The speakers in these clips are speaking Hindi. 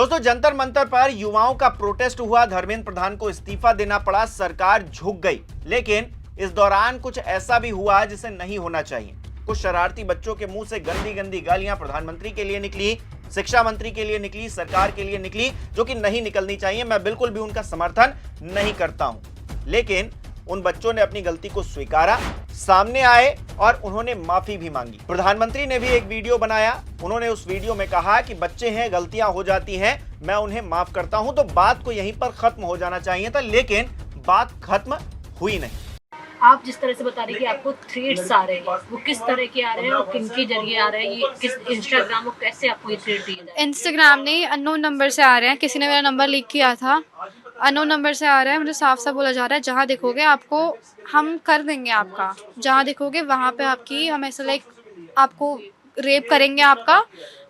दोस्तों, जंतर मंतर पर युवाओं का प्रोटेस्ट हुआ, धर्मेंद्र प्रधान को इस्तीफा देना पड़ा, सरकार झुक गई। लेकिन इस दौरान कुछ ऐसा भी हुआ जिसे नहीं होना चाहिए। कुछ शरारती बच्चों के मुंह से गंदी गंदी गालियां प्रधानमंत्री के लिए निकली, शिक्षा मंत्री के लिए निकली, सरकार के लिए निकली, जो कि नहीं निकलनी चाहिए। मैं बिल्कुल भी उनका समर्थन नहीं करता हूं, लेकिन उन बच्चों ने अपनी गलती को स्वीकारा, सामने आए और उन्होंने माफी भी मांगी। प्रधानमंत्री ने भी एक वीडियो बनाया। उन्होंने उस वीडियो में कहा कि बच्चे हैं, गलतियां हो जाती हैं, मैं उन्हें माफ करता हूं। तो बात को यहीं पर खत्म हो जाना चाहिए था, लेकिन बात खत्म हुई नहीं। आप जिस तरह से बता रहे हैं कि आपको थ्रेड्स आ रहे हैं, वो किस तरह के आ रहे हैं और किन के जरिए आ रहे हैं? ये किस इंस्टाग्राम और कैसे आपको ये थ्रेड दिए जा रहे हैं? इंस्टाग्राम नहीं, अननोन नंबर से आ रहे हैं। किसी ने मेरा नंबर लीक किया था, अननोन नंबर से आ रहा है। मुझे साफ साफ बोला जा रहा है, जहाँ देखोगे आपको हम कर देंगे, आपका जहाँ देखोगे वहाँ पे आपकी हम ऐसा लाइक आपको रेप करेंगे आपका,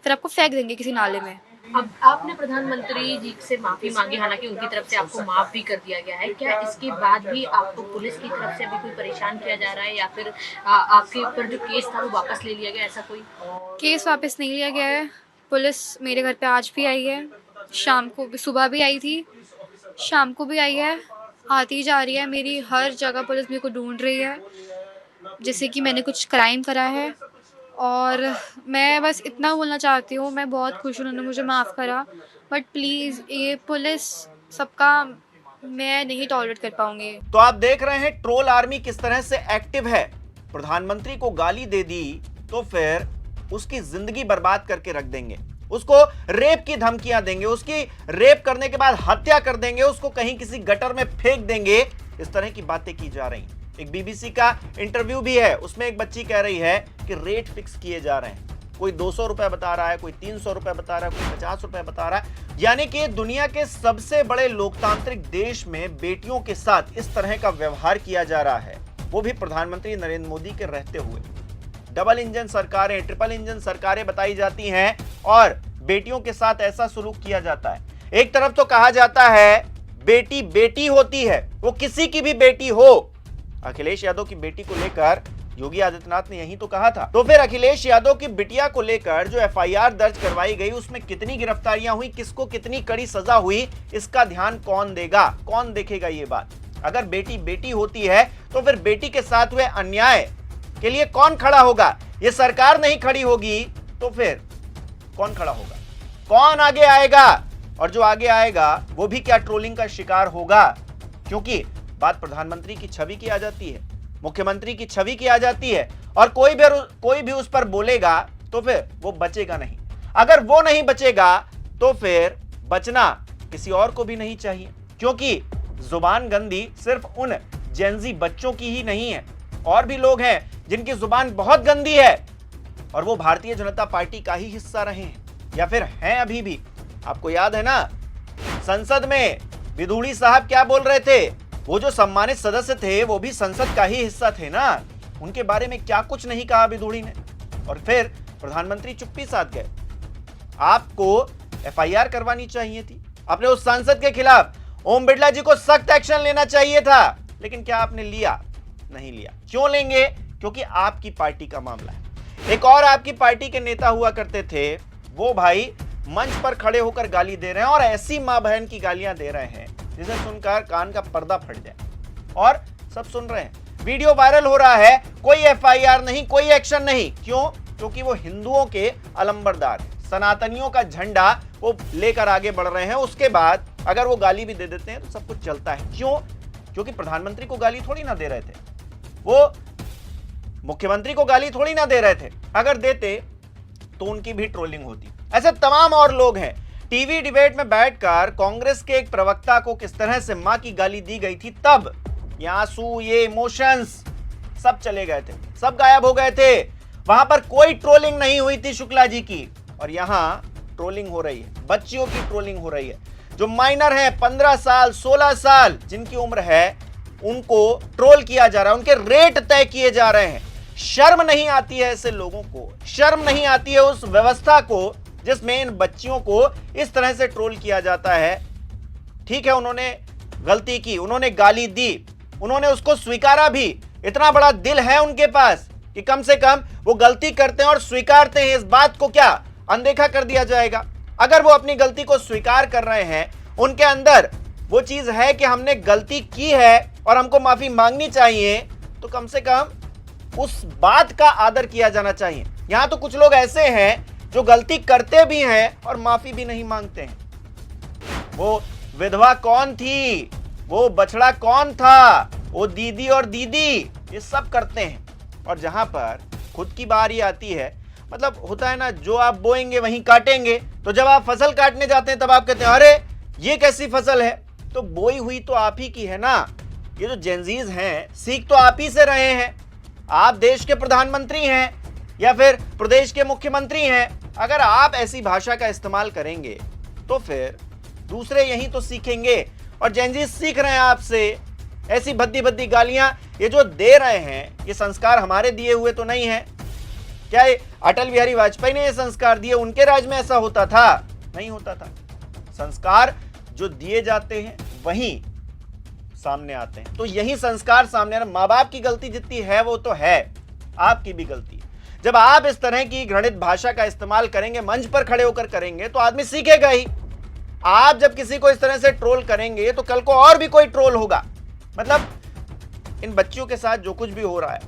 फिर आपको फेंक देंगे किसी नाले में। अब आपने प्रधानमंत्री जी से माफी मांगी, हालांकि उनकी तरफ से आपको माफ भी कर दिया गया है। क्या इसके बाद भी आपको पुलिस की तरफ से भी कोई परेशान किया जा रहा है, या फिर आपके ऊपर जो केस था वो वापस ले लिया गया? ऐसा कोई केस वापस नहीं लिया गया है। पुलिस मेरे घर पे आज भी आई है, शाम को भी, सुबह भी आई थी, शाम को भी आई है, आती जा रही है। मेरी हर जगह पुलिस मेरे को ढूंढ रही है, जैसे कि मैंने कुछ क्राइम करा है। और मैं बस इतना बोलना चाहती हूँ, मैं बहुत खुश हूँ उन्होंने मुझे माफ़ करा, बट प्लीज़ ये पुलिस सबका मैं नहीं टॉलरेट कर पाऊंगी। तो आप देख रहे हैं ट्रोल आर्मी किस तरह से एक्टिव है। प्रधानमंत्री को गाली दे दी तो फिर उसकी जिंदगी बर्बाद करके रख देंगे, उसको रेप की धमकियां देंगे, उसकी रेप करने के बाद हत्या कर देंगे, उसको कहीं किसी गटर में फेंक देंगे। इस तरह की बातें की जा रही। एक बीबीसी का इंटरव्यू भी है, उसमें एक बच्ची कह रही है कि रेट फिक्स किए जा रहे हैं। कोई 200 रुपए बता रहा है, कोई 300 रुपए बता रहा है, कोई 50 रुपए बता रहा है। यानी कि दुनिया के सबसे बड़े लोकतांत्रिक देश में बेटियों के साथ इस तरह का व्यवहार किया जा रहा है, वो भी प्रधानमंत्री नरेंद्र मोदी के रहते हुए। डबल इंजन सरकारें, ट्रिपल इंजन सरकारें बताई जाती हैं और बेटियों के साथ ऐसा सलूक किया जाता है। एक तरफ तो कहा जाता है बेटी बेटी होती है, वो किसी की भी बेटी हो। अखिलेश यादव की बेटी को लेकर योगी आदित्यनाथ ने यही तो कहा था। तो फिर अखिलेश यादव की बिटिया को लेकर जो एफआईआर दर्ज करवाई गई, उसमें कितनी गिरफ्तारियां हुई, किसको कितनी कड़ी सजा हुई, इसका ध्यान कौन देगा, कौन देखेगा ये बात? अगर बेटी बेटी होती है तो फिर बेटी के साथ हुए अन्याय के लिए कौन खड़ा होगा? ये सरकार नहीं खड़ी होगी तो फिर कौन खड़ा होगा? कौन आगे आएगा? और जो आगे आएगा वो भी क्या ट्रोलिंग का शिकार होगा? क्योंकि बात प्रधानमंत्री की छवि की आ जाती है, मुख्यमंत्री की छवि की आ जाती है, और कोई भी उस पर बोलेगा तो फिर वो बचेगा नहीं। अगर वो नहीं बचेगा तो फिर बचना किसी और को भी नहीं चाहिए, क्योंकि जुबान गंदी सिर्फ उन जेनजी बच्चों की ही नहीं है, और भी लोग हैं जिनकी जुबान बहुत गंदी है और वो भारतीय जनता पार्टी का ही हिस्सा रहे हैं या फिर हैं अभी भी। आपको याद है ना, संसद में विधूड़ी साहब क्या बोल रहे थे? वो जो सम्मानित सदस्य थे वो भी संसद का ही हिस्सा थे ना, उनके बारे में क्या कुछ नहीं कहा विधूड़ी ने, और फिर प्रधानमंत्री चुप्पी साध गए। आपको एफआईआर करवानी चाहिए थी अपने उस सांसद के खिलाफ, ओम बिरला जी को सख्त एक्शन लेना चाहिए था, लेकिन क्या आपने लिया? नहीं लिया। क्यों लेंगे? क्योंकि आपकी पार्टी का मामला है। एक और आपकी पार्टी के नेता हुआ करते थे, वो भाई मंच पर खड़े होकर गाली दे रहे हैं, और ऐसी मां बहन की गालियां दे रहे हैं जिसे सुनकर कान का पर्दा फट जाए, और सब सुन रहे हैं। वीडियो वायरल हो रहा है, कोई एफआईआर नहीं, कोई एक्शन नहीं। क्यों? क्योंकि वो हिंदुओं के अलंबरदार हैं, सनातनियों का झंडा वो लेकर आगे बढ़ रहे हैं। उसके बाद अगर वो गाली भी दे देते हैं तो सब कुछ चलता है। क्यों? क्योंकि प्रधानमंत्री को गाली थोड़ी ना दे रहे थे, वो मुख्यमंत्री को गाली थोड़ी ना दे रहे थे। अगर देते तो उनकी भी ट्रोलिंग होती। ऐसे तमाम और लोग हैं। टीवी डिबेट में बैठकर कांग्रेस के एक प्रवक्ता को किस तरह से मां की गाली दी गई थी, तब ये आंसू, ये इमोशंस सब चले गए थे, सब गायब हो गए थे। वहां पर कोई ट्रोलिंग नहीं हुई थी शुक्ला जी की, और यहां ट्रोलिंग हो रही है, बच्चियों की ट्रोलिंग हो रही है। जो माइनर हैं, 15 साल 16 साल जिनकी उम्र है, उनको ट्रोल किया जा रहा है, उनके रेट तय किए जा रहे हैं। शर्म नहीं आती है ऐसे लोगों को, शर्म नहीं आती है उस व्यवस्था को जिसमें इन बच्चियों को इस तरह से ट्रोल किया जाता है। ठीक है, उन्होंने गलती की, उन्होंने गाली दी, उन्होंने उसको स्वीकारा भी। इतना बड़ा दिल है उनके पास कि कम से कम वो गलती करते हैं और स्वीकारते हैं। इस बात को क्या अनदेखा कर दिया जाएगा? अगर वो अपनी गलती को स्वीकार कर रहे हैं, उनके अंदर वो चीज है कि हमने गलती की है और हमको माफी मांगनी चाहिए, तो कम से कम उस बात का आदर किया जाना चाहिए। यहां तो कुछ लोग ऐसे हैं जो गलती करते भी हैं और माफी भी नहीं मांगते हैं। वो विधवा कौन थी, वो बछड़ा कौन था, वो दीदी और दीदी, ये सब करते हैं। और जहां पर खुद की बारी आती है, मतलब होता है ना, जो आप बोएंगे वहीं काटेंगे। तो जब आप फसल काटने जाते हैं तब आप कहते हैं अरे ये कैसी फसल है, तो बोई हुई तो आप ही की है ना। ये जो जेनजीज हैं, सीख तो आप ही से रहे हैं। आप देश के प्रधानमंत्री हैं या फिर प्रदेश के मुख्यमंत्री हैं। अगर आप ऐसी भाषा का इस्तेमाल करेंगे तो फिर दूसरे यही तो सीखेंगे। और जेनजीज सीख रहे हैं आपसे ऐसी भद्दी भद्दी गालियां। ये जो दे रहे हैं, ये संस्कार हमारे दिए हुए तो नहीं है। क्या ये अटल बिहारी वाजपेयी ने ये संस्कार दिए, उनके राज में ऐसा होता था? नहीं होता था। संस्कार जो दिए जाते हैं वही सामने आते हैं। तो यही संस्कार सामने आ रहा। माँ बाप की गलती जितनी है वो तो है, आपकी भी गलती है। जब आप इस तरह की घृणित भाषा का इस्तेमाल करेंगे, मंच पर खड़े होकर करेंगे, तो आदमी सीखेगा ही। आप जब किसी को इस तरह से ट्रोल करेंगे तो कल को और भी कोई ट्रोल होगा। मतलब इन बच्चियों के साथ जो कुछ भी हो रहा है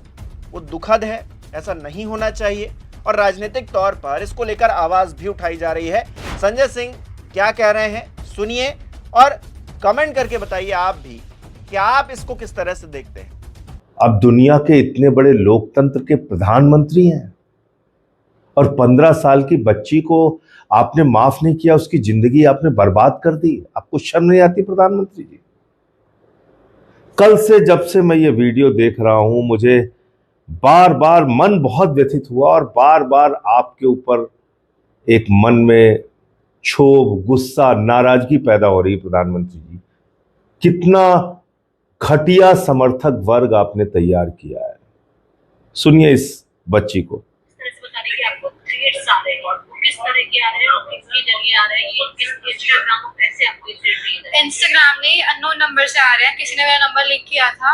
वो दुखद है, ऐसा नहीं होना चाहिए। और राजनीतिक तौर पर इसको लेकर आवाज भी उठाई जा रही है। संजय सिंह क्या कह रहे हैं सुनिए और कमेंट करके बताइए आप भी कि आप इसको किस तरह से देखते हैं। अब दुनिया के इतने बड़े लोकतंत्र के प्रधानमंत्री हैं और 15 साल की बच्ची को आपने माफ नहीं किया, उसकी जिंदगी आपने बर्बाद कर दी। आपको शर्म नहीं आती प्रधानमंत्री जी? कल से जब से मैं ये वीडियो देख रहा हूं, मुझे बार बार मन बहुत व्यथित हुआ और बार बार आपके ऊपर एक मन में क्षोभ, गुस्सा, नाराजगी पैदा हो रही है। प्रधानमंत्री जी, कितना घटिया समर्थक वर्ग आपने तैयार किया है। सुनिए इस बच्ची को। आपको थ्रेड्स आ रहे हैं और किस तरह के आ रहे हैं और किसके जरिए आ रहे हैं, ये किस इंस्टाग्राम को कैसे आपको इंस्टाग्राम ने अननोन नंबर से आ रहे हैं। किसी ने मेरा नंबर लिंक किया था,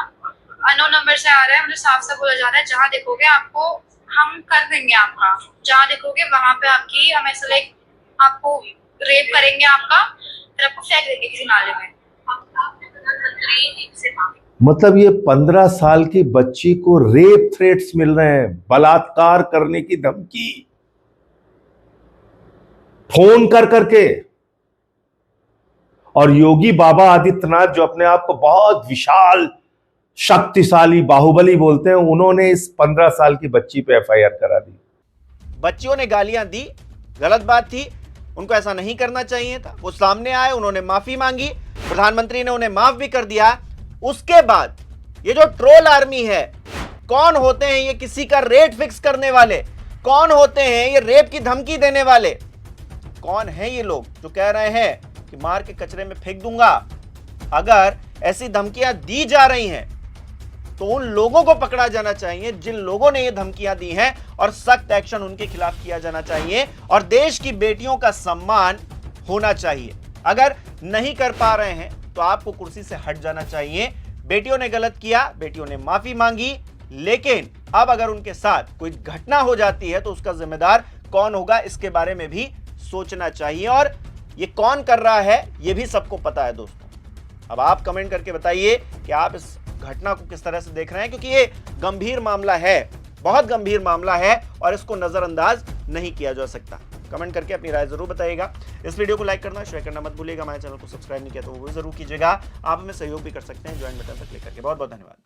अननोन नंबर से आ रहा है। मुझे साफ साफ बोला जा रहा है जहाँ देखोगे आपको हम कर देंगे, आपका जहाँ देखोगे वहां पे आपकी हम ऐसा लाइक आपको रेप करेंगे आपका, फिर आपको फेंक देंगे किसी नाले में। प्रधानमंत्री जी से मतलब ये 15 साल की बच्ची को रेप थ्रेट्स मिल रहे हैं, बलात्कार करने की धमकी फोन कर करके। और योगी बाबा आदित्यनाथ जो अपने आप को बहुत विशाल, शक्तिशाली, बाहुबली बोलते हैं, उन्होंने इस 15 साल की बच्ची पे एफआईआर करा दी। बच्चियों ने गालियां दी, गलत बात थी, उनको ऐसा नहीं करना चाहिए था। वो सामने आए, उन्होंने माफी मांगी, प्रधानमंत्री ने उन्हें माफ भी कर दिया। उसके बाद ये जो ट्रोल आर्मी है, कौन होते हैं ये किसी का रेट फिक्स करने वाले? कौन होते हैं ये रेप की धमकी देने वाले? कौन है ये लोग जो कह रहे हैं कि मार के कचरे में फेंक दूंगा? अगर ऐसी धमकियां दी जा रही हैं तो उन लोगों को पकड़ा जाना चाहिए जिन लोगों ने ये धमकियां दी हैं, और सख्त एक्शन उनके खिलाफ किया जाना चाहिए। और देश की बेटियों का सम्मान होना चाहिए। अगर नहीं कर पा रहे हैं तो आपको कुर्सी से हट जाना चाहिए। बेटियों ने गलत किया, बेटियों ने माफी मांगी, लेकिन अब अगर उनके साथ कोई घटना हो जाती है तो उसका जिम्मेदार कौन होगा, इसके बारे में भी सोचना चाहिए। और ये कौन कर रहा है ये भी सबको पता है दोस्तों। अब आप कमेंट करके बताइए कि आप इस घटना को किस तरह से देख रहे हैं, क्योंकि ये गंभीर मामला है, बहुत गंभीर मामला है और इसको नजरअंदाज नहीं किया जा सकता। कमेंट करके अपनी राय जरूर बताइएगा। इस वीडियो को लाइक करना, शेयर करना मत भूलिएगा। हमारे चैनल को सब्सक्राइब नहीं किया तो वो भी जरूर कीजिएगा। आप हमें सहयोग भी कर सकते हैं ज्वाइन बटन पर क्लिक करके। बहुत बहुत धन्यवाद।